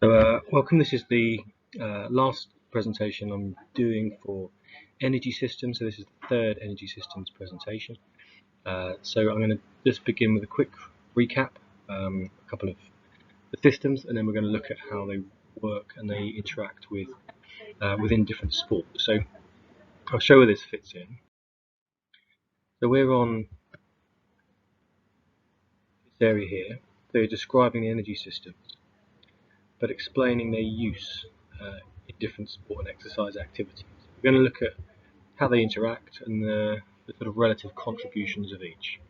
Welcome. This is the last presentation I'm doing for energy systems. So this is the third energy systems presentation. So I'm going to just begin with a quick recap, a couple of the systems, and then we're going to look at how they work and they interact with within different sports. So I'll show where this fits in. So we're on this area here. So you're describing the energy systems, but explaining their use in different sport and exercise activities. We're going to look at how they interact and the sort of relative contributions of each.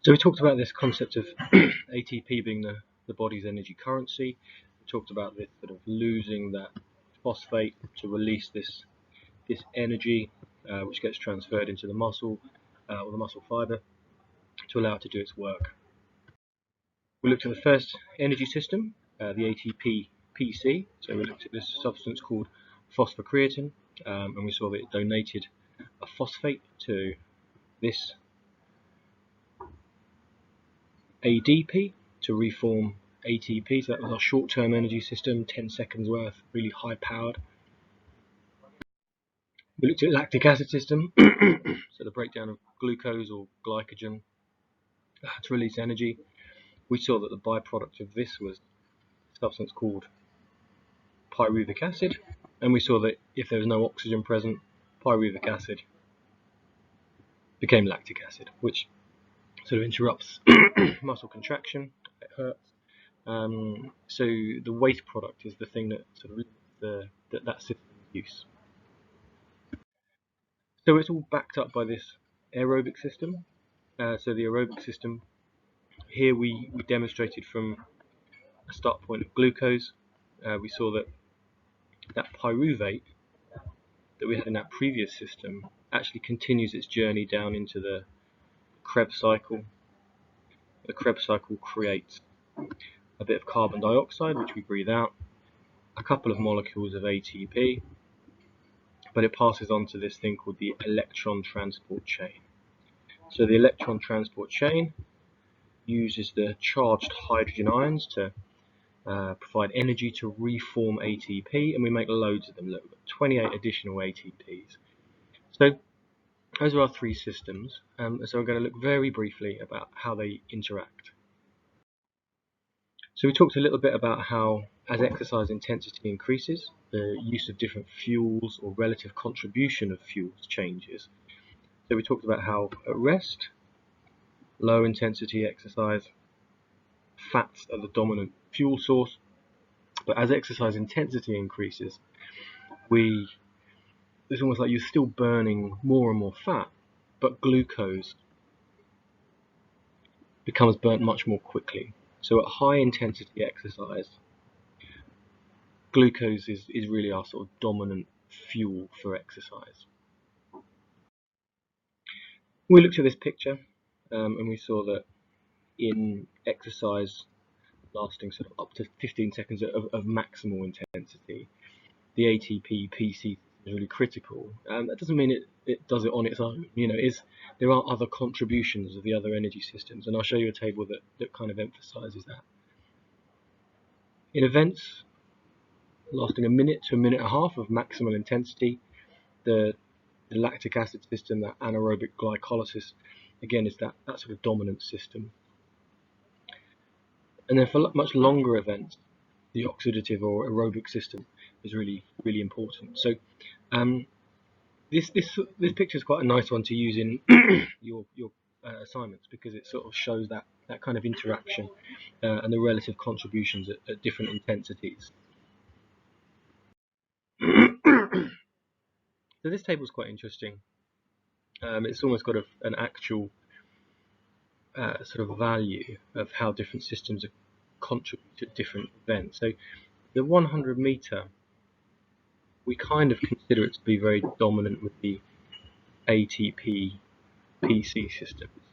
So we talked about this concept of ATP being the body's energy currency. We talked about this sort of losing that phosphate to release this energy, which gets transferred into the muscle or the muscle fiber to allow it to do its work. We looked at the first energy system, the ATP PC. So we looked at this substance called phosphocreatine, and we saw that it donated a phosphate to this ADP to reform ATP. So that was our short-term energy system, 10 seconds worth, really high powered. We looked at the lactic acid system, so the breakdown of glucose or glycogen to release energy. We saw that the byproduct of this was a substance called pyruvic acid, and we saw that if there was no oxygen present, pyruvic acid became lactic acid, which sort of interrupts muscle contraction. It hurts. So the waste product is the thing that sort of limits that system's use. So it's all backed up by this aerobic system. So the aerobic system here we demonstrated from a start point of glucose. We saw that pyruvate that we had in that previous system actually continues its journey down into the Krebs cycle. The Krebs cycle creates a bit of carbon dioxide, which we breathe out, a couple of molecules of ATP, but it passes on to this thing called the electron transport chain. So the electron transport chain uses the charged hydrogen ions to provide energy to reform ATP, and we make loads of them. Look, 28 additional ATPs. So those are our three systems. So we're going to look very briefly about how they interact. So we talked a little bit about how, as exercise intensity increases, the use of different fuels or relative contribution of fuels changes. So we talked about how at rest, low intensity exercise, fats are the dominant fuel source, but as exercise intensity increases, it's almost like you're still burning more and more fat, but glucose becomes burnt much more quickly. So at high intensity exercise, glucose is really our sort of dominant fuel for exercise. We looked at this picture and we saw that in exercise lasting sort of up to 15 seconds of maximal intensity, the ATP PC is really critical. That doesn't mean it does it on its own. There are other contributions of the other energy systems, and I'll show you a table that kind of emphasizes that. In events lasting a minute to a minute and a half of maximal intensity, the lactic acid system, that anaerobic glycolysis, again, is that sort of dominant system. And then for much longer events, the oxidative or aerobic system is really, really important. So this picture is quite a nice one to use in your assignments, because it sort of shows that kind of interaction and the relative contributions at different intensities. So this table is quite interesting. It's almost got an actual sort of value of how different systems contribute to different events. So the 100 meter, we kind of consider it to be very dominant with the ATP PC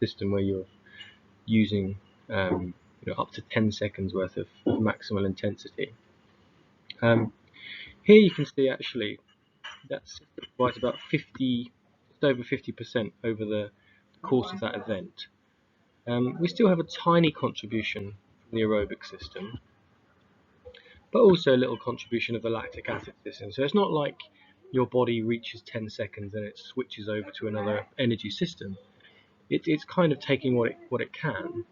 system where you're using up to 10 seconds worth of maximal intensity. Here you can see actually that's provides about just over 50% over the course of that event. We still have a tiny contribution from the aerobic system, but also a little contribution of the lactic acid system. So it's not like your body reaches 10 seconds and it switches over to another energy system. It's kind of taking what it can,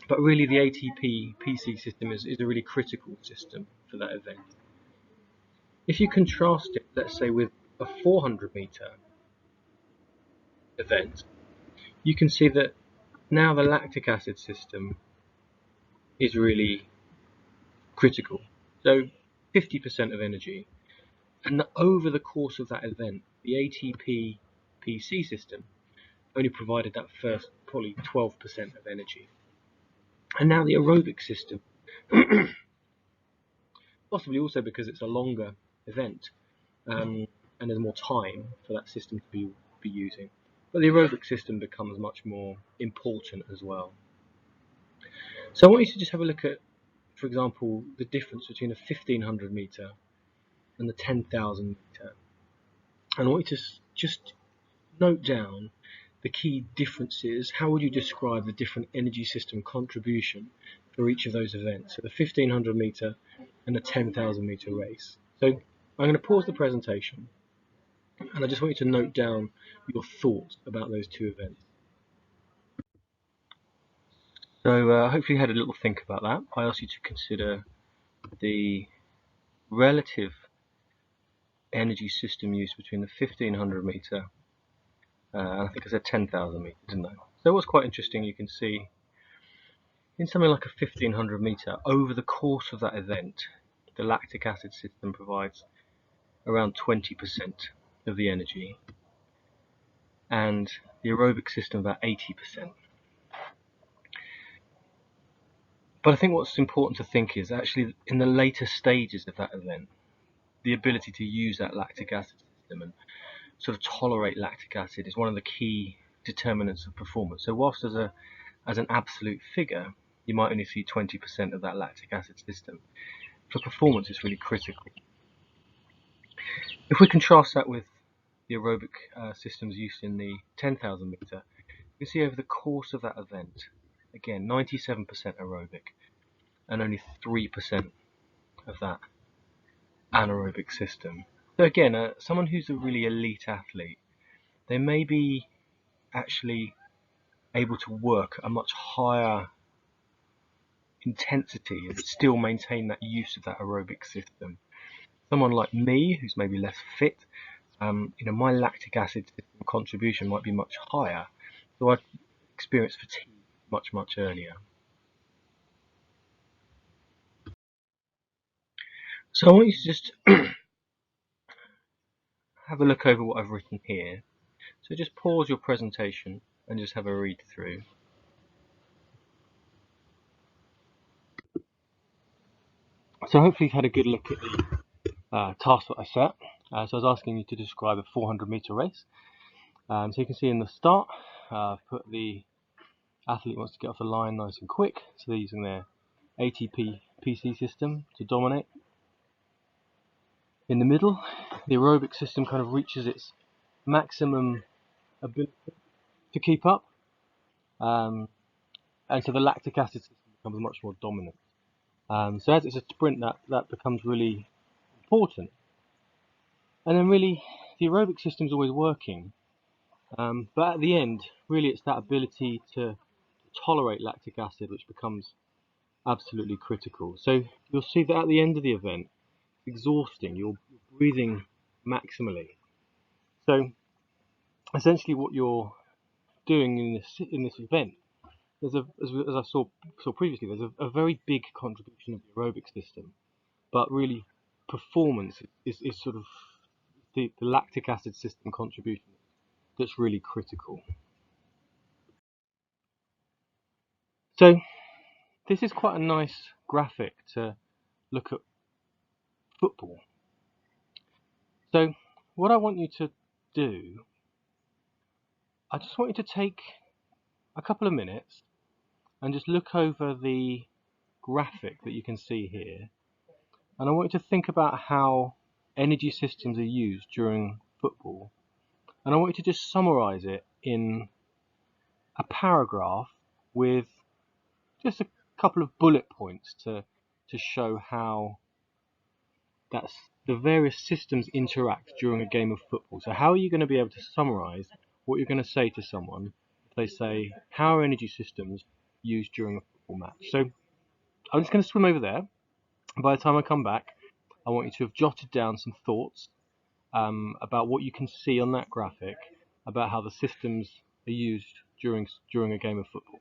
but really the ATP PC system is a really critical system for that event. If you contrast it, let's say, with a 400-meter event, you can see that now the lactic acid system is really critical. So 50% of energy, and over the course of that event, the ATP PC system only provided that first probably 12% of energy. And now the aerobic system, possibly also because it's a longer event, and there's more time for that system to be using, but the aerobic system becomes much more important as well. So I want you to just have a look at, for example, the difference between a 1500 meter and the 10,000 meter. And I want you to just note down the key differences. How would you describe the different energy system contribution for each of those events? So the 1500 meter and the 10,000 meter race. So I'm going to pause the presentation, and I just want you to note down your thoughts about those two events. So hopefully you had a little think about that. I ask you to consider the relative energy system use between the 1500 meter and I think I said 10,000 meters, didn't I? So what's quite interesting, you can see in something like a 1500 meter, over the course of that event, the lactic acid system provides around 20% of the energy, and the aerobic system about 80%. But I think what's important to think is actually in the later stages of that event, the ability to use that lactic acid system and sort of tolerate lactic acid is one of the key determinants of performance. So whilst as an absolute figure, you might only see 20% of that lactic acid system, for performance it's really critical. If we contrast that with the aerobic systems used in the 10,000 meter, you can see over the course of that event, again 97% aerobic and only 3% of that anaerobic system. So again, someone who's a really elite athlete, they may be actually able to work at a much higher intensity and still maintain that use of that aerobic system. Someone like me, who's maybe less fit, my lactic acid system contribution might be much higher, so I experience fatigue much earlier. So I want you to just have a look over what I've written here. So just pause your presentation and just have a read through. So hopefully you've had a good look at the task that I set. So I was asking you to describe a 400 meter race. So you can see in the start, I've put the athlete wants to get off the line nice and quick, so they're using their ATP PC system to dominate. In the middle, the aerobic system kind of reaches its maximum ability to keep up, and so the lactic acid system becomes much more dominant. So as it's a sprint, that becomes really important. And then really, the aerobic system is always working, but at the end, really it's that ability to tolerate lactic acid which becomes absolutely critical. So you'll see that at the end of the event, it's exhausting, you're breathing maximally. So essentially what you're doing in this event, there's as I saw previously, there's a very big contribution of the aerobic system, but really performance is sort of the lactic acid system contribution that's really critical. So this is quite a nice graphic to look at football. So what I want you to do, I just want you to take a couple of minutes and just look over the graphic that you can see here, and I want you to think about how energy systems are used during football, and I want you to just summarize it in a paragraph with just a couple of bullet points to show how the various systems interact during a game of football. So how are you going to be able to summarize what you're going to say to someone if they say, how are energy systems used during a football match? So I'm just going to swim over there. By the time I come back, I want you to have jotted down some thoughts about what you can see on that graphic about how the systems are used during a game of football.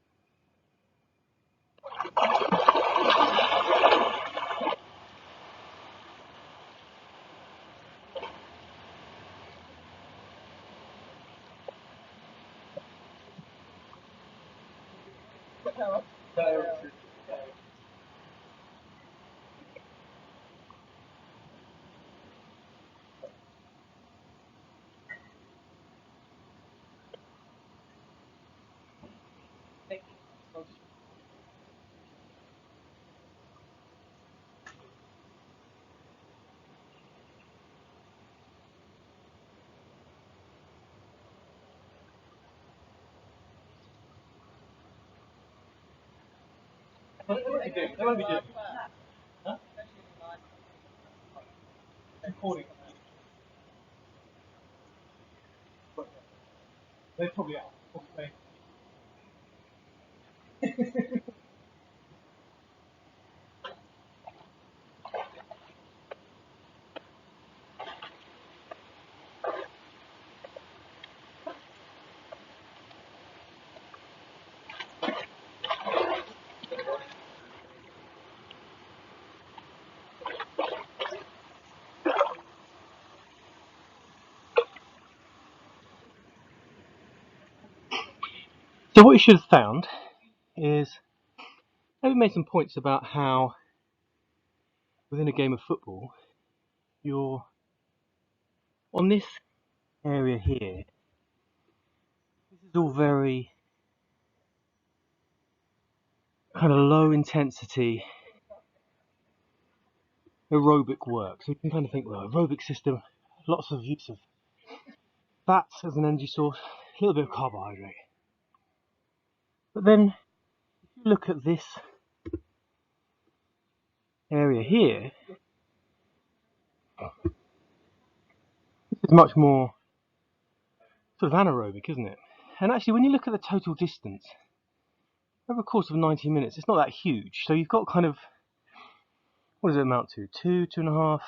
What are they doing? What are we doing? Huh? Recording. They probably are. Okay. So what you should have found is maybe made some points about how within a game of football you're on this area here. This is all very kind of low intensity aerobic work. So you can kind of think, well, aerobic system, lots of use of fats as an energy source, a little bit of carbohydrate. But then if you look at this area here, this is much more sort of anaerobic, isn't it? And actually when you look at the total distance over a course of 90 minutes, it's not that huge. So you've got kind of, what does it amount to? 2.5,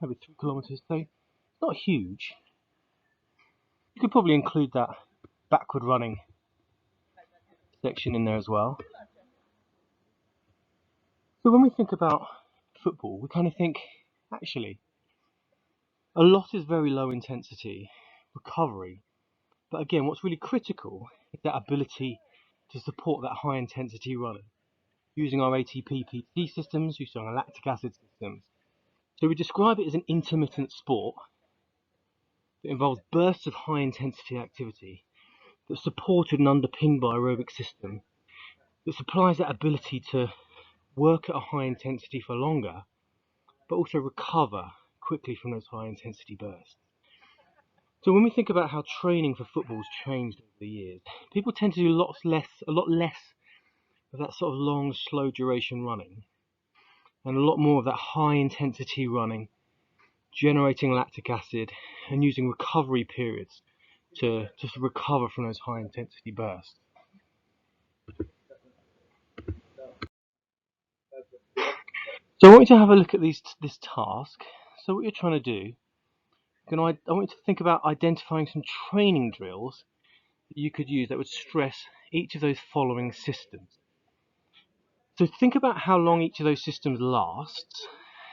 maybe 3 kilometers. So it's not huge. You could probably include that backward running section in there as well. So when we think about football, we kind of think, actually, a lot is very low intensity recovery. But again, what's really critical is that ability to support that high intensity running using our ATP-PT systems, using our lactic acid systems. So we describe it as an intermittent sport that involves bursts of high intensity activity that's supported and underpinned by an aerobic system that supplies that ability to work at a high intensity for longer, but also recover quickly from those high intensity bursts. So when we think about how training for football's changed over the years, people tend to do a lot less of that sort of long, slow duration running, and a lot more of that high intensity running, generating lactic acid and using recovery periods to recover from those high intensity bursts. So I want you to have a look at this task. So what you're trying to do, I want you to think about identifying some training drills that you could use that would stress each of those following systems. So think about how long each of those systems lasts,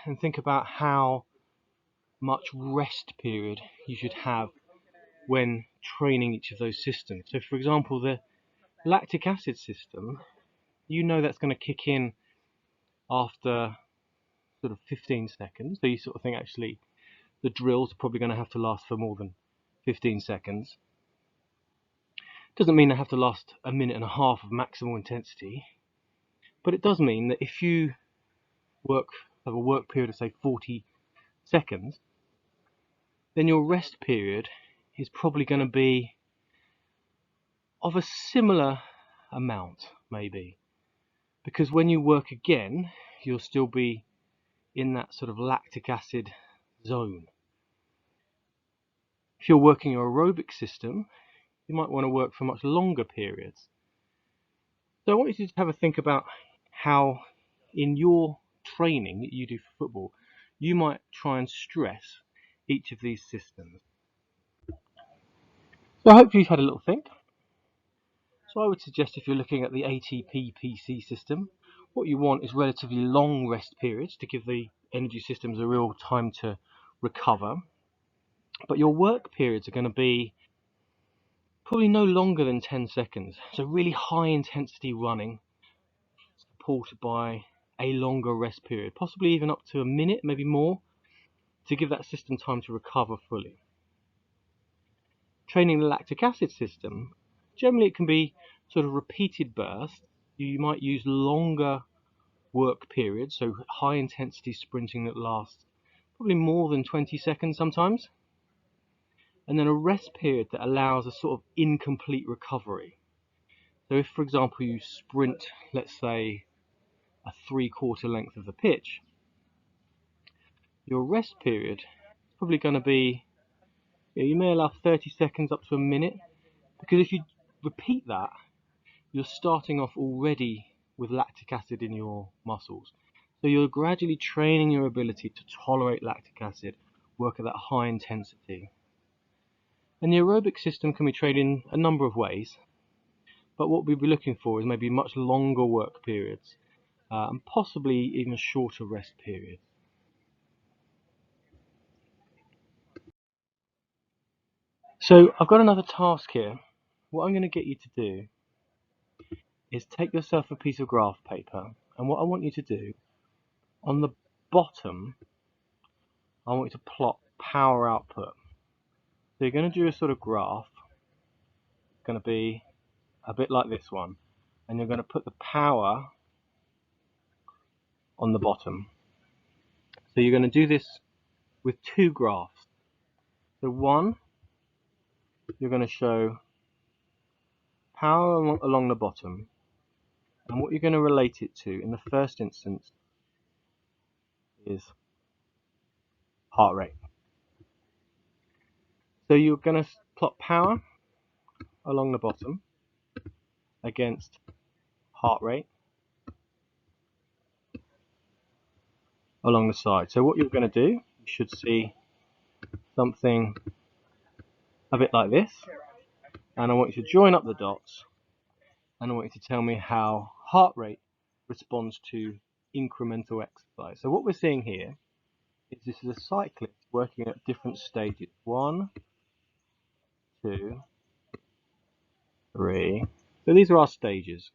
and think about how much rest period you should have when training each of those systems. So for example, the lactic acid system, you know that's going to kick in after sort of 15 seconds. So you sort of think actually the drill's probably going to have to last for more than 15 seconds. Doesn't mean they have to last a minute and a half of maximal intensity, but it does mean that if you have a work period of say 40 seconds, then your rest period is probably going to be of a similar amount, may be. Because when you work again, you'll still be in that sort of lactic acid zone. If you're working your aerobic system, you might want to work for much longer periods. So I want you to have a think about how in your training that you do for football, you might try and stress each of these systems. So hopefully you've had a little think. So I would suggest if you're looking at the ATP PC system, what you want is relatively long rest periods to give the energy systems a real time to recover. But your work periods are going to be probably no longer than 10 seconds. So really high intensity running supported by a longer rest period, possibly even up to a minute, maybe more, to give that system time to recover fully. Training the lactic acid system, generally it can be sort of repeated bursts. You might use longer work periods, so high intensity sprinting that lasts probably more than 20 seconds sometimes, and then a rest period that allows a sort of incomplete recovery. So if, for example, you sprint, let's say, a 3/4 length of the pitch, your rest period is probably going to be, you may allow 30 seconds up to a minute, because if you repeat that, you're starting off already with lactic acid in your muscles. So you're gradually training your ability to tolerate lactic acid, work at that high intensity. And the aerobic system can be trained in a number of ways, but what we'll be looking for is maybe much longer work periods, and possibly even shorter rest periods. So I've got another task here. What I'm going to get you to do is take yourself a piece of graph paper, and what I want you to do, on the bottom, I want you to plot power output. So you're going to do a sort of graph. It's going to be a bit like this one, and you're going to put the power on the bottom. So you're going to do this with two graphs. So one, you're going to show power along the bottom, and what you're going to relate it to in the first instance is heart rate. So you're going to plot power along the bottom against heart rate along the side. So what you're going to do, you should see something a bit like this, and I want you to join up the dots, and I want you to tell me how heart rate responds to incremental exercise. So what we're seeing here is this is a cyclist working at different stages. 1, 2, 3. So these are our stages.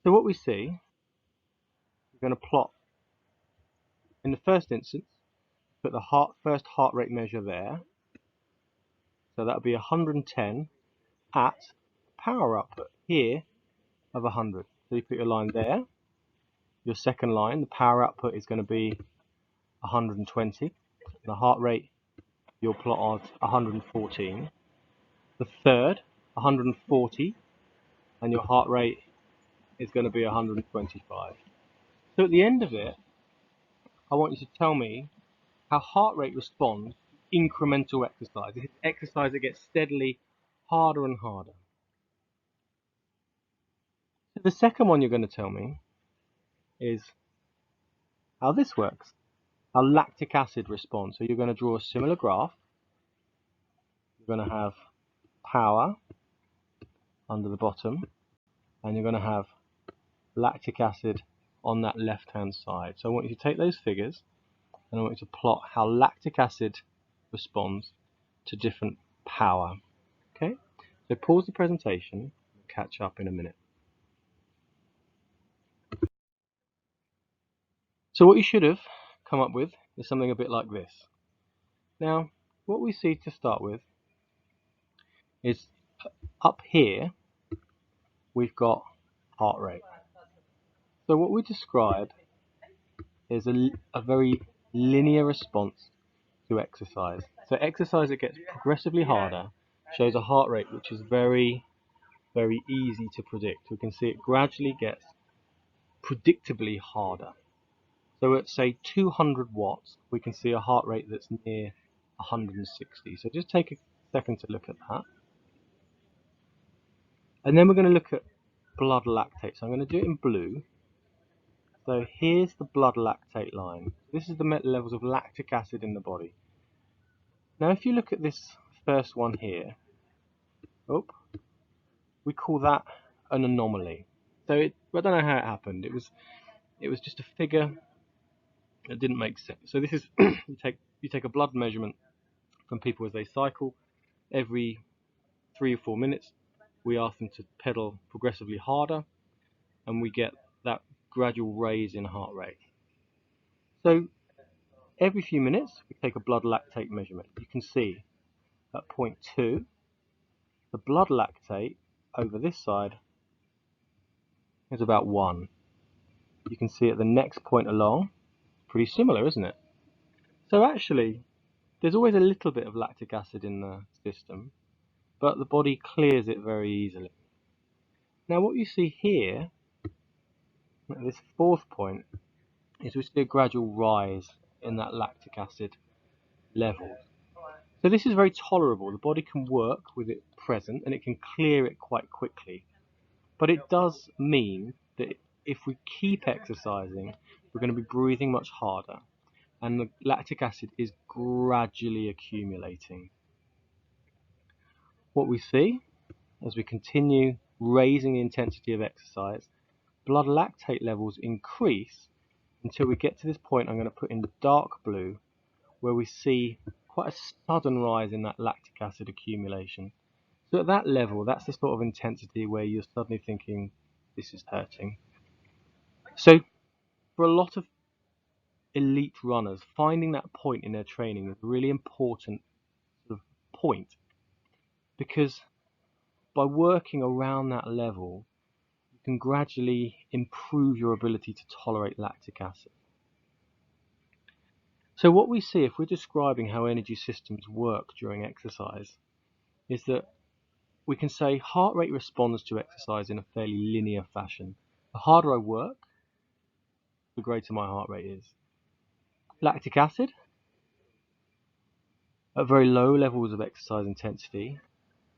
So what we see, we're going to plot, in the first instance, put the first heart rate measure there. So that would be 110 at power output here of 100. So you put your line there. Your second line, the power output is going to be 120. The heart rate you'll plot as 114. The third, 140, and your heart rate is going to be 125. So at the end of it, I want you to tell me how heart rate responds to incremental exercise. It's exercise that gets steadily harder and harder. So the second one you're going to tell me is how this works, how lactic acid responds. So you're going to draw a similar graph. You're going to have power under the bottom, and you're going to have lactic acid on that left hand side. So I want you to take those figures and I want you to plot how lactic acid responds to different power. Okay, so pause the presentation and catch up in a minute. So what you should have come up with is something a bit like this. Now, what we see to start with is up here we've got heart rate. So what we describe is a very linear response to exercise. So exercise that gets progressively harder shows a heart rate which is very very easy to predict. We can see it gradually gets predictably harder. So at say 200 watts, we can see a heart rate that's near 160. So just take a second to look at that. And then we're going to look at blood lactate. So I'm going to do it in blue. So here's the blood lactate line. This is the levels of lactic acid in the body. Now if you look at this first one here, we call that an anomaly. So I don't know how it happened. It was just a figure that didn't make sense. So this is you take a blood measurement from people as they cycle. Every 3 or 4 minutes, we ask them to pedal progressively harder, and we get that gradual raise in heart rate. So every few minutes, we take a blood lactate measurement. You can see at point 2, the blood lactate over this side is about 1. You can see at the next point along, pretty similar, isn't it? So actually, there's always a little bit of lactic acid in the system, but the body clears it very easily. Now what you see here, at this 4th point, is we see a gradual rise in that lactic acid level. So this is very tolerable. The body can work with it present and it can clear it quite quickly. But it does mean that if we keep exercising, we're going to be breathing much harder, and the lactic acid is gradually accumulating. What we see as we continue raising the intensity of exercise, blood lactate levels increase until we get to this point I'm going to put in dark blue, where we see quite a sudden rise in that lactic acid accumulation. So at that level, that's the sort of intensity where you're suddenly thinking, this is hurting. So for a lot of elite runners, finding that point in their training is a really important sort of point, because by working around that level, you can gradually improve your ability to tolerate lactic acid. So what we see if we're describing how energy systems work during exercise is that we can say heart rate responds to exercise in a fairly linear fashion. The harder I work, the greater my heart rate is. Lactic acid, at very low levels of exercise intensity,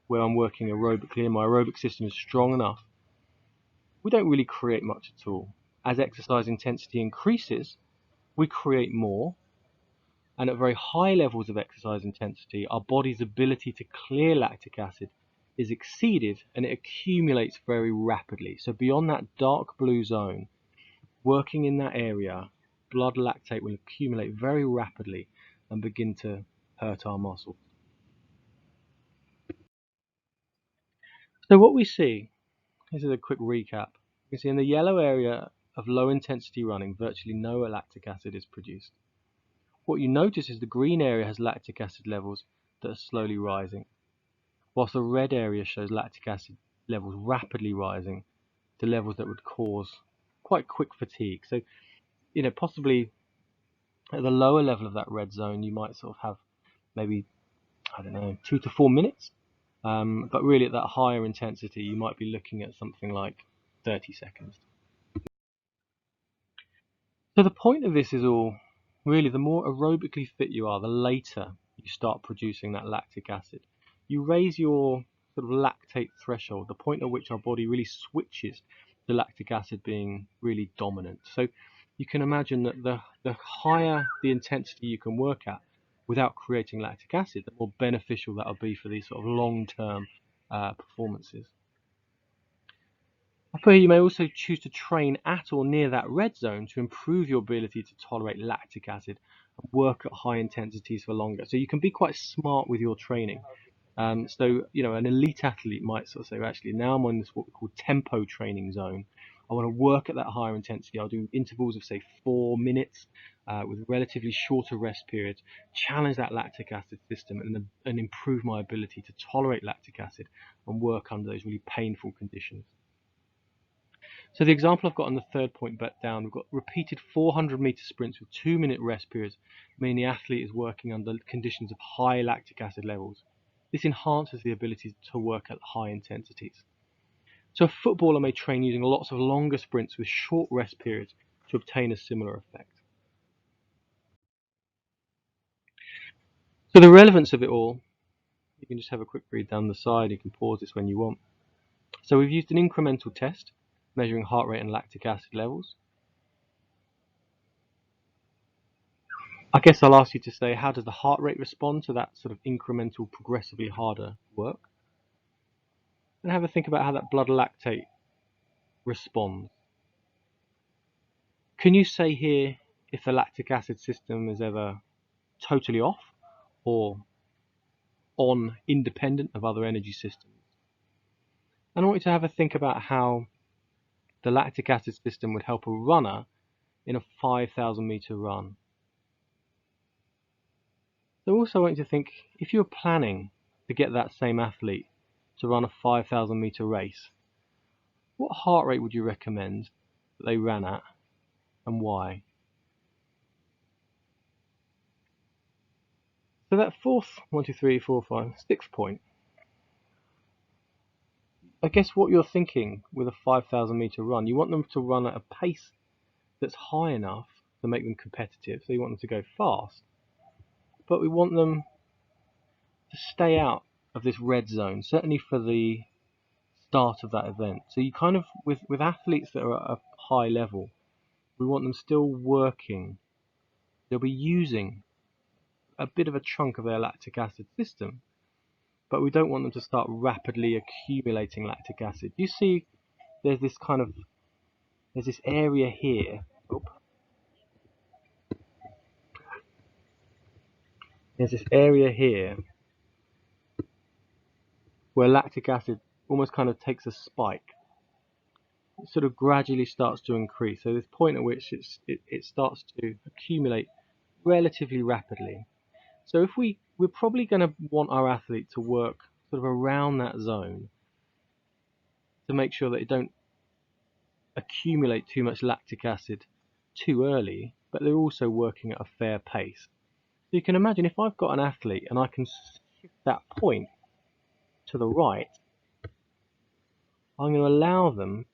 where I'm working aerobically and my aerobic system is strong enough, we don't really create much at all. As exercise intensity increases, we create more, and at very high levels of exercise intensity, our body's ability to clear lactic acid is exceeded and it accumulates very rapidly. So beyond that dark blue zone, working in that area, blood lactate will accumulate very rapidly and begin to hurt our muscles. So what we see, this is a quick recap. You can see in the yellow area of low intensity running, virtually no lactic acid is produced. What you notice is the green area has lactic acid levels that are slowly rising, whilst the red area shows lactic acid levels rapidly rising to levels that would cause quite quick fatigue. So, possibly at the lower level of that red zone, you might sort of have maybe, 2 to 4 minutes. But really at that higher intensity, you might be looking at something like 30 seconds. So the point of this is all, really, the more aerobically fit you are, the later you start producing that lactic acid. You raise your sort of lactate threshold, the point at which our body really switches to lactic acid being really dominant. So you can imagine that the higher the intensity you can work at without creating lactic acid, the more beneficial that will be for these sort of long-term performances. You may also choose to train at or near that red zone to improve your ability to tolerate lactic acid and work at high intensities for longer. So you can be quite smart with your training. So an elite athlete might sort of say, actually, now I'm on this what we call tempo training zone. I want to work at that higher intensity. I'll do intervals of say 4 minutes with relatively shorter rest periods, challenge that lactic acid system and improve my ability to tolerate lactic acid and work under those really painful conditions. So the example I've got on the third point back down, we've got repeated 400-meter sprints with 2-minute rest periods, meaning the athlete is working under conditions of high lactic acid levels. This enhances the ability to work at high intensities. So a footballer may train using lots of longer sprints with short rest periods to obtain a similar effect. So the relevance of it all, you can just have a quick read down the side, you can pause this when you want. So we've used an incremental test measuring heart rate and lactic acid levels. I guess I'll ask you to say, how does the heart rate respond to that sort of incremental, progressively harder work? And have a think about how that blood lactate responds. Can you say here if the lactic acid system is ever totally off or on, independent of other energy systems? And I want you to have a think about how the lactic acid system would help a runner in a 5,000 meter run. So also I want you to think, if you're planning to get that same athlete to run a 5,000 meter race, what heart rate would you recommend that they ran at, and why? So that fourth, 1, 2, 3, 4, 5, 6 point, I guess what you're thinking with a 5,000 meter run, you want them to run at a pace that's high enough to make them competitive. So you want them to go fast, but we want them to stay out of this red zone, certainly for the start of that event. So you kind of, with athletes that are at a high level, we want them still working. They'll be using a bit of a chunk of their lactic acid system, but we don't want them to start rapidly accumulating lactic acid. You see, there's this area here. There's this area here where lactic acid almost kind of takes a spike. It sort of gradually starts to increase. So this point at which it starts to accumulate relatively rapidly. So if we're probably going to want our athlete to work sort of around that zone to make sure that they don't accumulate too much lactic acid too early, but they're also working at a fair pace. So you can imagine, if I've got an athlete and I can shift that point to the right, I'm going to allow them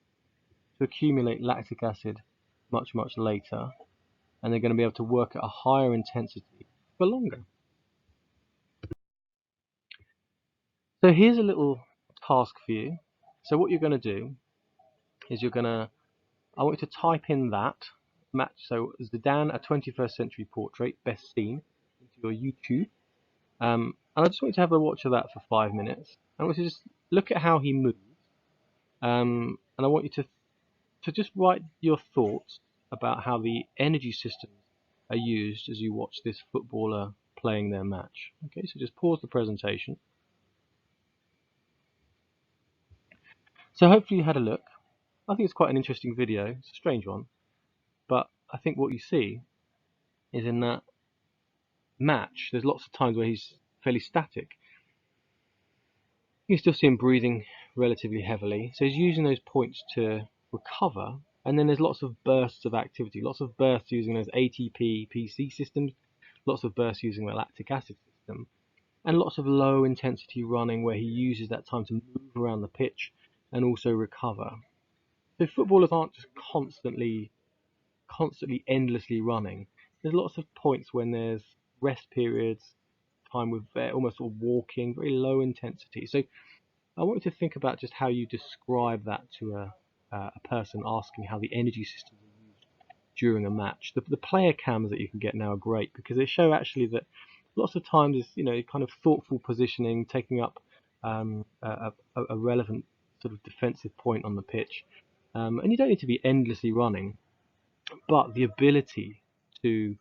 to accumulate lactic acid much, much later, and they're going to be able to work at a higher intensity for longer. So here's a little task for you. So what you're going to do is I want you to type in that match. So Zidane, a 21st century portrait, best seen, into your YouTube. And I just want you to have a watch of that for 5 minutes. I want you to just look at how he moves. And I want you to just write your thoughts about how the energy systems are used as you watch this footballer playing their match. Okay, so just pause the presentation. So hopefully you had a look. I think it's quite an interesting video. It's a strange one, but I think what you see is in that match, there's lots of times where he's fairly static. You can still see him breathing relatively heavily, so he's using those points to recover. And then there's lots of bursts of activity, lots of bursts using those ATP PC systems, lots of bursts using the lactic acid system, and lots of low intensity running where he uses that time to move around the pitch and also recover. So footballers aren't just constantly endlessly running. There's lots of points when there's rest periods, time with almost sort of walking, very low intensity. So I want you to think about just how you describe that to a person asking how the energy systems are used during a match. The player cams that you can get now are great because they show actually that lots of times is kind of thoughtful positioning, taking up a relevant sort of defensive point on the pitch, and you don't need to be endlessly running, but the ability to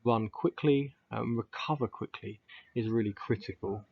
run quickly and recover quickly is really critical.